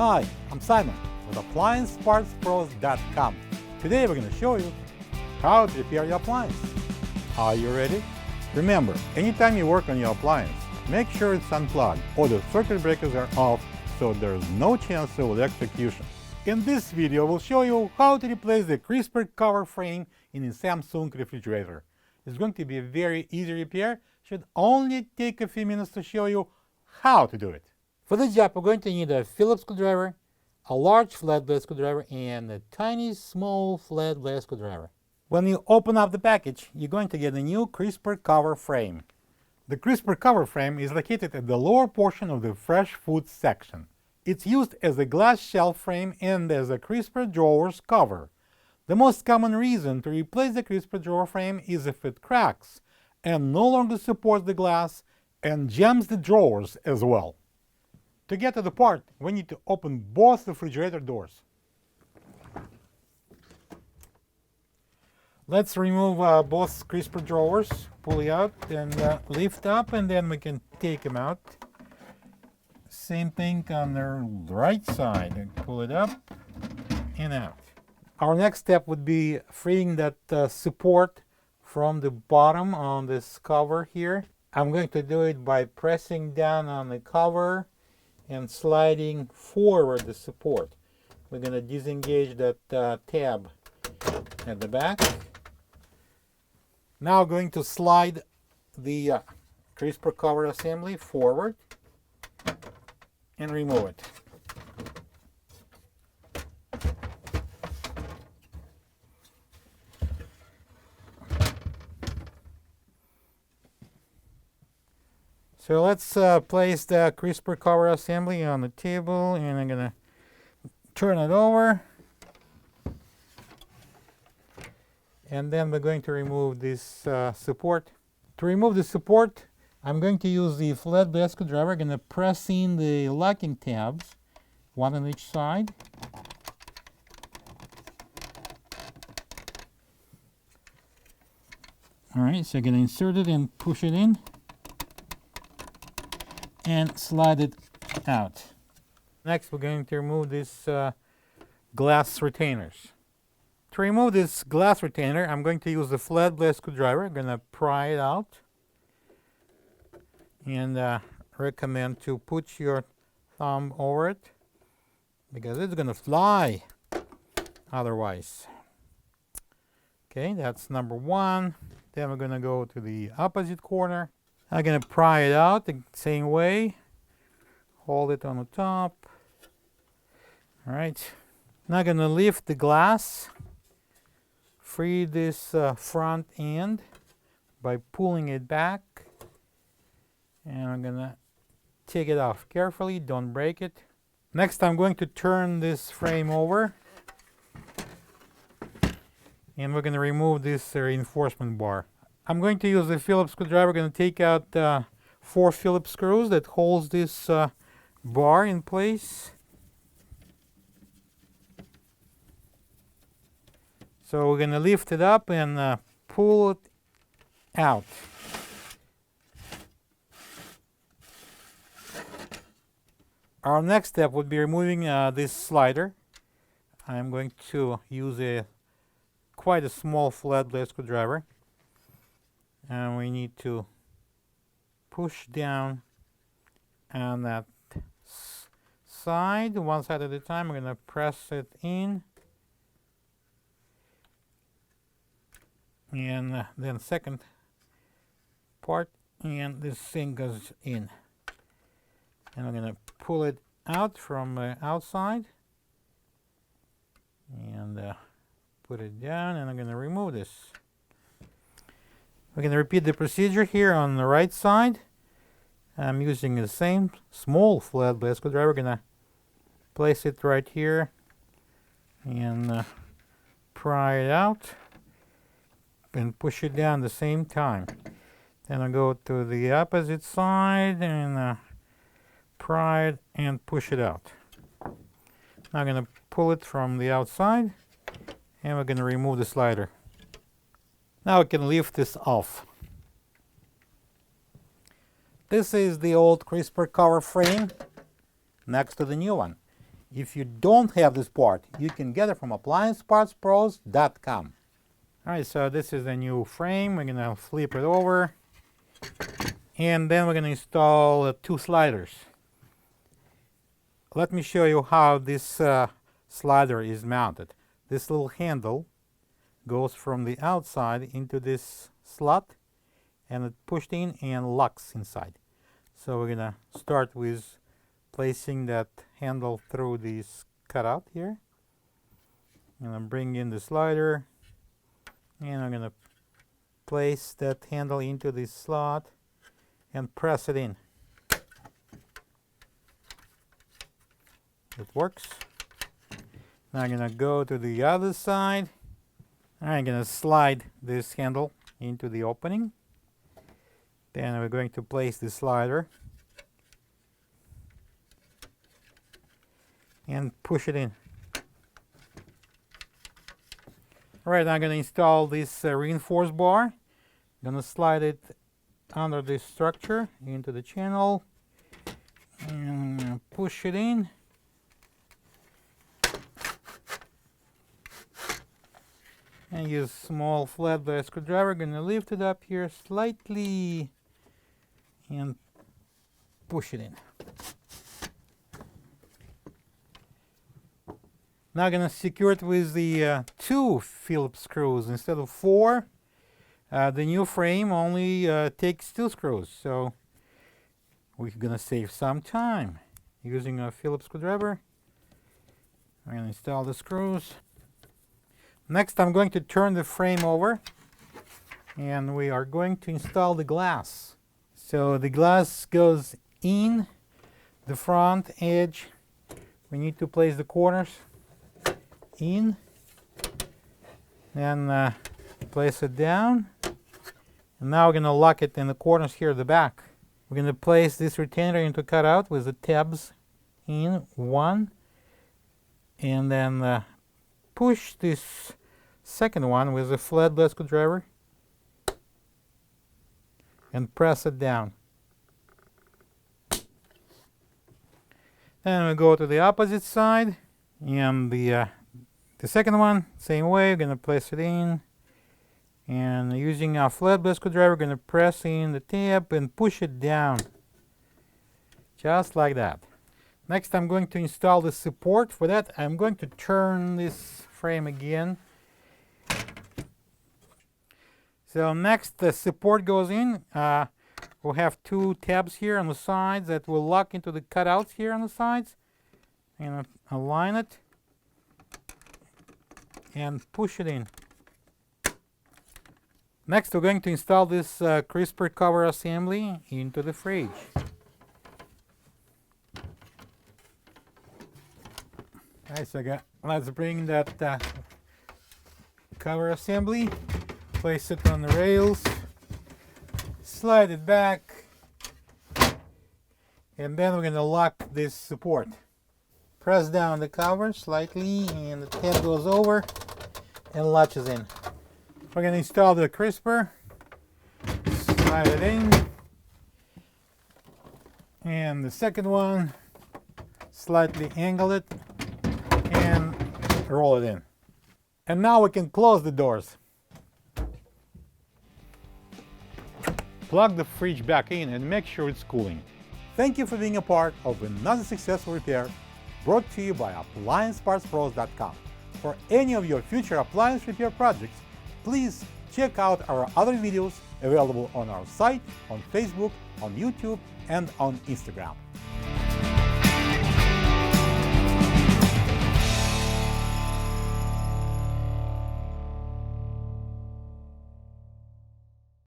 Hi, I'm Simon with AppliancePartsPros.com. Today we're going to show you how to repair your appliance. Are you ready? Remember, anytime you work on your appliance, make sure it's unplugged or the circuit breakers are off so there's no chance of electrocution. In this video, we'll show you how to replace the crisper cover frame in a Samsung refrigerator. It's going to be a very easy repair. Should only take a few minutes to show you how to do it. For this job, we're going to need a Phillips screwdriver, a large flat blade screwdriver, and a tiny small flat blade screwdriver. When you open up the package, you're going to get a new crisper cover frame. The crisper cover frame is located at the lower portion of the fresh food section. It's used as a glass shelf frame and as a crisper drawers cover. The most common reason to replace the crisper drawer frame is if it cracks and no longer supports the glass and jams the drawers as well. To get to the part, we need to open both refrigerator doors. Let's remove both crisper drawers, pull it out and lift up, and then we can take them out. Same thing on the right side, pull it up and out. Our next step would be freeing that support from the bottom on this cover here. I'm going to do it by pressing down on the cover and sliding forward the support. We're going to disengage that tab at the back. Now going to slide the crisper cover assembly forward and remove it. So let's place the crisper cover assembly on the table, and I'm going to turn it over. And then we're going to remove this support. To remove the support, I'm going to use the flat blade screwdriver. I'm going to press in the locking tabs, one on each side. Alright, so I'm going to insert it and push it in and slide it out. Next, we're going to remove these glass retainers. To remove this glass retainer, I'm going to use the flat blade screwdriver. I'm going to pry it out, and recommend to put your thumb over it because it's going to fly otherwise. Okay, that's number one. Then we're going to go to the opposite corner. I'm going to pry it out the same way. Hold it on the top. All right. Now I'm going to lift the glass. Free this front end by pulling it back. And I'm going to take it off carefully. Don't break it. Next, I'm going to turn this frame over. And we're going to remove this reinforcement bar. I'm going to use the Phillips screwdriver. I'm going to take out 4 Phillips screws that holds this bar in place. So we're going to lift it up and pull it out. Our next step would be removing this slider. I'm going to use quite a small flat blade screwdriver. And we need to push down on that side, one side at a time. We're going to press it in. And then second part, and this thing goes in. And I'm going to pull it out from the outside. And put it down, and I'm going to remove this. We're going to repeat the procedure here on the right side. I'm using the same small flat blade screwdriver. We're going to place it right here and pry it out and push it down at the same time. Then I'll go to the opposite side and pry it and push it out. Now I'm going to pull it from the outside, and we're going to remove the slider. Now we can lift this off. This is the old crisper cover frame next to the new one. If you don't have this part, you can get it from appliancepartspros.com. Alright, so this is the new frame. We're gonna flip it over, and then we're gonna install 2 sliders. Let me show you how this slider is mounted. This little handle goes from the outside into this slot, and it pushed in and locks inside. So we're gonna start with placing that handle through this cutout here. I'm gonna bring in the slider, and I'm gonna place that handle into this slot and press it in. It works. Now I'm gonna go to the other side. I'm gonna slide this handle into the opening. Then we're going to place the slider and push it in. Alright, I'm gonna install this reinforced bar. I'm gonna slide it under this structure into the channel and push it in. And use small flathead screwdriver. Gonna lift it up here slightly and push it in. Now I'm gonna secure it with the 2 Phillips screws instead of 4. The new frame only takes 2 screws, so we're gonna save some time using a Phillips screwdriver. I'm gonna install the screws. Next, I'm going to turn the frame over, and we are going to install the glass. So the glass goes in the front edge. We need to place the corners in, then place it down, and now we're going to lock it in the corners here at the back. We're going to place this retainer into cutout with the tabs in, 1, and then push this second one with a flathead screwdriver and press it down. Then we go to the opposite side, and the second one, same way. We're gonna place it in, and using our flathead screwdriver, we're gonna press in the tab and push it down, just like that. Next, I'm going to install the support. For that, I'm going to turn this frame again. So next, the support goes in. We'll have 2 tabs here on the sides that will lock into the cutouts here on the sides. And align it and push it in. Next, we're going to install this crisper cover assembly into the fridge. Alright, so let's bring that cover assembly, place it on the rails, slide it back, and then we're going to lock this support. Press down the cover slightly, and the tab goes over and latches in. We're going to install the crisper, slide it in, and the second one, slightly angle it and roll it in. And now we can close the doors. Plug the fridge back in and make sure it's cooling. Thank you for being a part of another successful repair brought to you by appliancepartspros.com. For any of your future appliance repair projects, please check out our other videos available on our site, on Facebook, on YouTube, and on Instagram.